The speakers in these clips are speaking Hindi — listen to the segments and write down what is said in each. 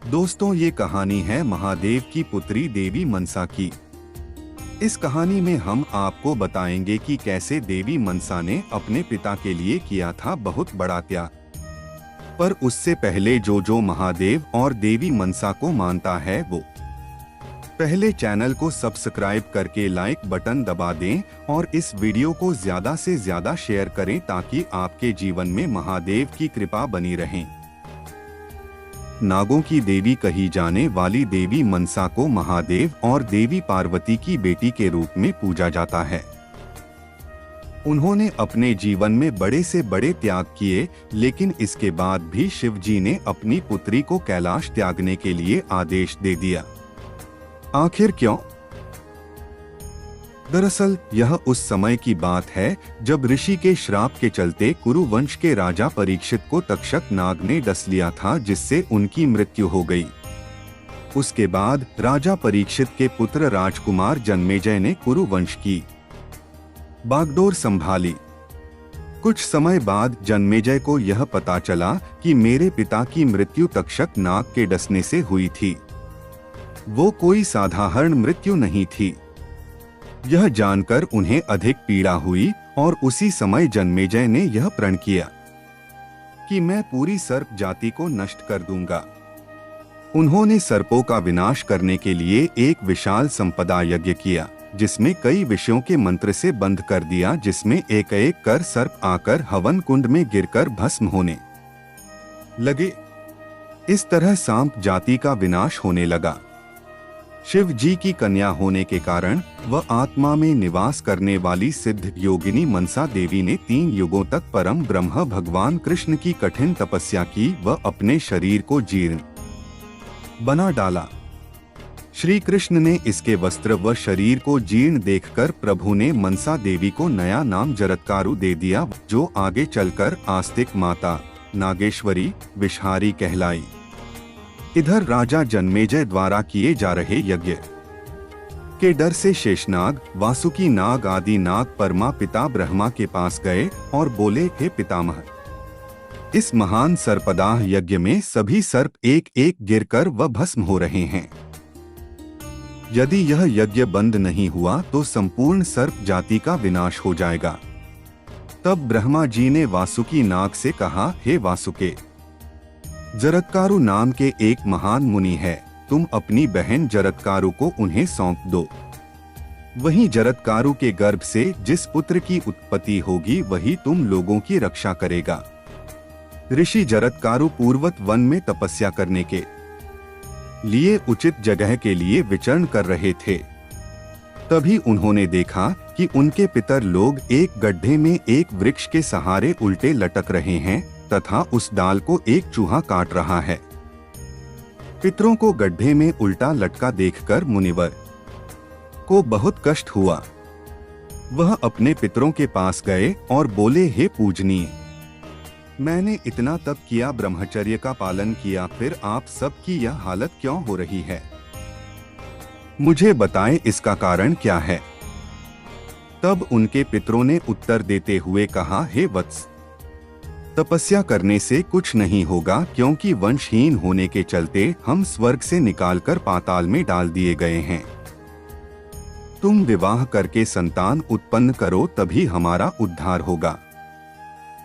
दोस्तों, ये कहानी है महादेव की पुत्री देवी मनसा की। इस कहानी में हम आपको बताएंगे कि कैसे देवी मनसा ने अपने पिता के लिए किया था बहुत बड़ा त्याग। पर उससे पहले जो महादेव और देवी मनसा को मानता है वो पहले चैनल को सब्सक्राइब करके लाइक बटन दबा दें और इस वीडियो को ज्यादा से ज्यादा शेयर करें ताकि आपके जीवन में महादेव की कृपा बनी रहे। नागों की देवी कही जाने वाली देवी मनसा को महादेव और देवी पार्वती की बेटी के रूप में पूजा जाता है। उन्होंने अपने जीवन में बड़े से बड़े त्याग किए, लेकिन इसके बाद भी शिव जी ने अपनी पुत्री को कैलाश त्यागने के लिए आदेश दे दिया। आखिर क्यों? दरअसल यह उस समय की बात है जब ऋषि के श्राप के चलते कुरु वंश के राजा परीक्षित को तक्षक नाग ने डस लिया था, जिससे उनकी मृत्यु हो गई। उसके बाद राजा परीक्षित के पुत्र राजकुमार जन्मेजय ने कुरु वंश की बागडोर संभाली। कुछ समय बाद जन्मेजय को यह पता चला कि मेरे पिता की मृत्यु तक्षक नाग के डसने से हुई थी। वो कोई साधारण मृत्यु नहीं थी। यह जानकर उन्हें अधिक पीड़ा हुई और उसी समय जन्मेजय ने यह प्रण किया कि मैं पूरी सर्प जाति को नष्ट कर दूंगा। उन्होंने सर्पों का विनाश करने के लिए एक विशाल संपदा यज्ञ किया, जिसमें कई विषयों के मंत्र से बंद कर दिया, जिसमें एक एक कर सर्प आकर हवन कुंड में गिरकर भस्म होने लगे। इस तरह सांप जाति का विनाश होने लगा। शिव जी की कन्या होने के कारण वह आत्मा में निवास करने वाली सिद्ध योगिनी मनसा देवी ने 3 युगों तक परम ब्रह्म भगवान कृष्ण की कठिन तपस्या की। वह अपने शरीर को जीर्ण बना डाला। श्री कृष्ण ने इसके वस्त्र व शरीर को जीर्ण देखकर प्रभु ने मनसा देवी को नया नाम जरत्कारु दे दिया, जो आगे चलकर आस्तिक माता नागेश्वरी विषहारी कहलाई। इधर राजा जन्मेजय द्वारा किए जा रहे यज्ञ के डर से शेषनाग, वासुकी नाग आदि नाग परमा पिता ब्रह्मा के पास गए और बोले, हे पितामह, इस महान सर्पदाह यज्ञ में सभी सर्प एक एक गिरकर व भस्म हो रहे हैं। यदि यह यज्ञ बंद नहीं हुआ तो संपूर्ण सर्प जाति का विनाश हो जाएगा। तब ब्रह्मा जी ने वासुकी नाग से कहा, हे वासुके, जरत्कारु नाम के एक महान मुनि है, तुम अपनी बहन जरत्कारु को उन्हें सौंप दो। वहीं जरत्कारु के गर्भ से जिस पुत्र की उत्पत्ति होगी वही तुम लोगों की रक्षा करेगा। ऋषि जरत्कारु पूर्वत वन में तपस्या करने के लिए उचित जगह के लिए विचरण कर रहे थे। तभी उन्होंने देखा कि उनके पितर लोग एक गड्ढे में एक वृक्ष के सहारे उल्टे लटक रहे हैं तथा उस डाल को एक चूहा काट रहा है। पितरों को गड्ढे में उल्टा लटका देखकर मुनिवर को बहुत कष्ट हुआ। वह अपने पितरों के पास गए और बोले, हे पूजनीय, मैंने इतना तप किया, ब्रह्मचर्य का पालन किया, फिर आप सबकी यह हालत क्यों हो रही है? मुझे बताएं इसका कारण क्या है? तब उनके पितरों ने उत्तर देते हुए कहा, हे वत्स, तपस्या करने से कुछ नहीं होगा, क्योंकि वंशहीन होने के चलते हम स्वर्ग से निकालकर पाताल में डाल दिए गए हैं। तुम विवाह करके संतान उत्पन्न करो, तभी हमारा उद्धार होगा।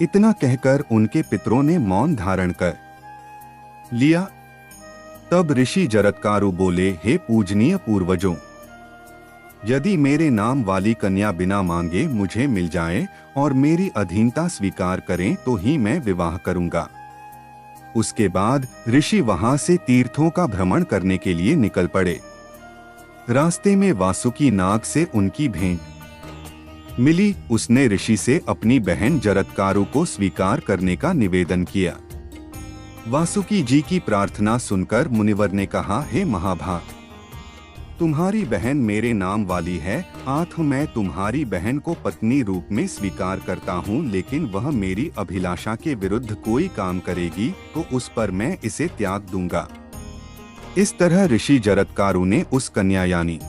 इतना कहकर उनके पितरों ने मौन धारण कर लिया। तब ऋषि जरत्कारु बोले, हे पूजनीय पूर्वजों, यदि मेरे नाम वाली कन्या बिना मांगे मुझे मिल जाए और मेरी अधीनता स्वीकार करें तो ही मैं विवाह करूंगा। उसके बाद ऋषि वहां से तीर्थों का भ्रमण करने के लिए निकल पड़े। रास्ते में वासुकी नाग से उनकी भेंट मिली। उसने ऋषि से अपनी बहन जरत्कारु को स्वीकार करने का निवेदन किया। वासुकी जी की प्रार्थना सुनकर मुनिवर ने कहा, हे महाभाग, तुम्हारी बहन मेरे नाम वाली है, आठ मैं तुम्हारी बहन को पत्नी रूप में स्वीकार करता हूँ, लेकिन वह मेरी अभिलाषा के विरुद्ध कोई काम करेगी तो उस पर मैं इसे त्याग दूंगा। इस तरह ऋषि जरत्कारु ने उस कन्या यानी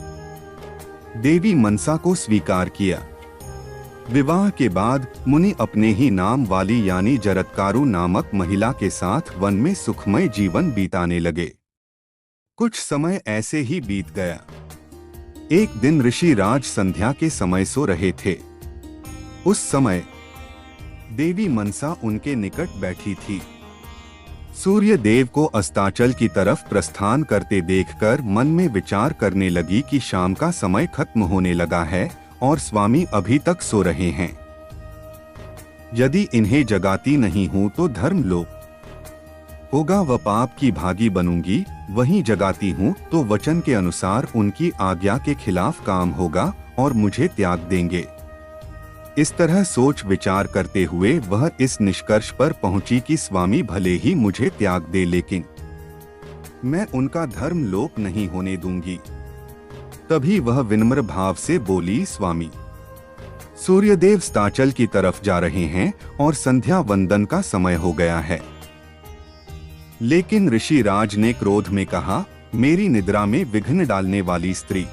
देवी मनसा को स्वीकार किया। विवाह के बाद मुनि अपने ही नाम वाली यानी जरत्कारु नामक महिला के साथ वन में सुखमय जीवन बिताने लगे। कुछ समय ऐसे ही बीत गया। एक दिन ऋषि राज संध्या के समय सो रहे थे। उस समय देवी मनसा उनके निकट बैठी थी। सूर्य देव को अस्ताचल की तरफ प्रस्थान करते देखकर मन में विचार करने लगी कि शाम का समय खत्म होने लगा है और स्वामी अभी तक सो रहे हैं। यदि इन्हें जगाती नहीं हूं तो धर्म लोप होगा व पाप की भागी बनूंगी, वहीं जगाती हूं तो वचन के अनुसार उनकी आज्ञा के खिलाफ काम होगा और मुझे त्याग देंगे। इस तरह सोच विचार करते हुए वह इस निष्कर्ष पर पहुंची कि स्वामी भले ही मुझे त्याग दे, लेकिन मैं उनका धर्म लोप नहीं होने दूंगी। तभी वह विनम्र भाव से बोली, स्वामी, सूर्यदेव अस्ताचल की तरफ जा रहे हैं और संध्या वंदन का समय हो गया है। लेकिन ऋषि राज ने क्रोध में कहा, मेरी निद्रा में विघ्न डालने वाली स्त्री,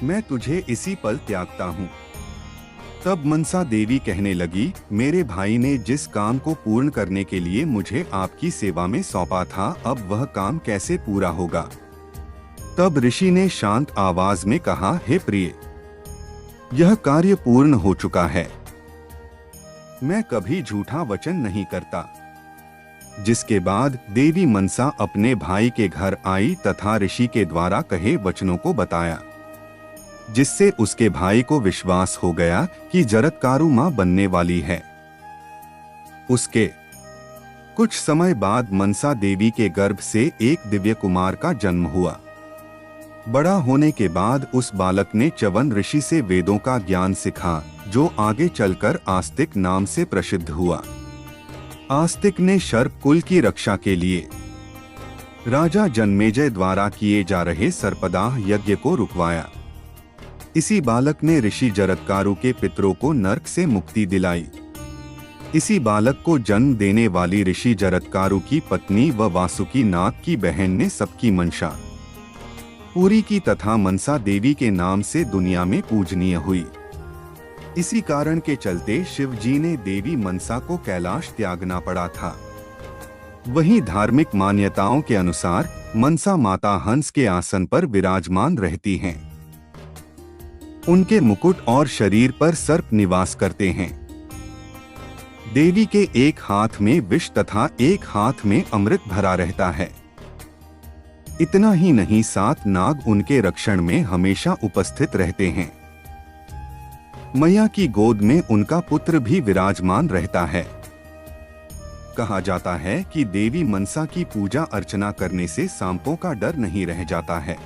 मैं तुझे इसी पल त्यागता हूँ। तब मनसा देवी कहने लगी, मेरे भाई ने जिस काम को पूर्ण करने के लिए मुझे आपकी सेवा में सौंपा था, अब वह काम कैसे पूरा होगा। तब ऋषि ने शांत आवाज में कहा, हे प्रिय, यह कार्य पूर्ण हो चुका है। मैं कभी झूठा वचन नहीं करता। जिसके बाद देवी मनसा अपने भाई के घर आई तथा ऋषि के द्वारा कहे वचनों को बताया, जिससे उसके भाई को विश्वास हो गया कि जरत्कारु मां बनने वाली है। उसके कुछ समय बाद मनसा देवी के गर्भ से एक दिव्य कुमार का जन्म हुआ। बड़ा होने के बाद उस बालक ने च्यवन ऋषि से वेदों का ज्ञान सीखा, जो आगे चलकर आस्तिक नाम से प्रसिद्ध हुआ। आस्तिक ने शर्प कुल की रक्षा के लिए राजा जन्मेजय द्वारा किए जा रहे सर्पदाह यज्ञ को रुकवाया। इसी बालक ने ऋषि जरत्कारु के पितरों को नरक से मुक्ति दिलाई। इसी बालक को जन्म देने वाली ऋषि जरत्कारु की पत्नी व वासुकी नाग की बहन ने सबकी मंशा पूरी की तथा मनसा देवी के नाम से दुनिया में पूजनीय हुई। इसी कारण के चलते शिव जी ने देवी मनसा को कैलाश त्यागना पड़ा था। वहीं धार्मिक मान्यताओं के अनुसार मनसा माता हंस के आसन पर विराजमान रहती हैं। उनके मुकुट और शरीर पर सर्प निवास करते हैं। देवी के एक हाथ में विष तथा एक हाथ में अमृत भरा रहता है। इतना ही नहीं, 7 नाग उनके रक्षण में हमेशा उपस्थित रहते हैं। मैया की गोद में उनका पुत्र भी विराजमान रहता है। कहा जाता है कि देवी मनसा की पूजा अर्चना करने से सांपों का डर नहीं रह जाता है।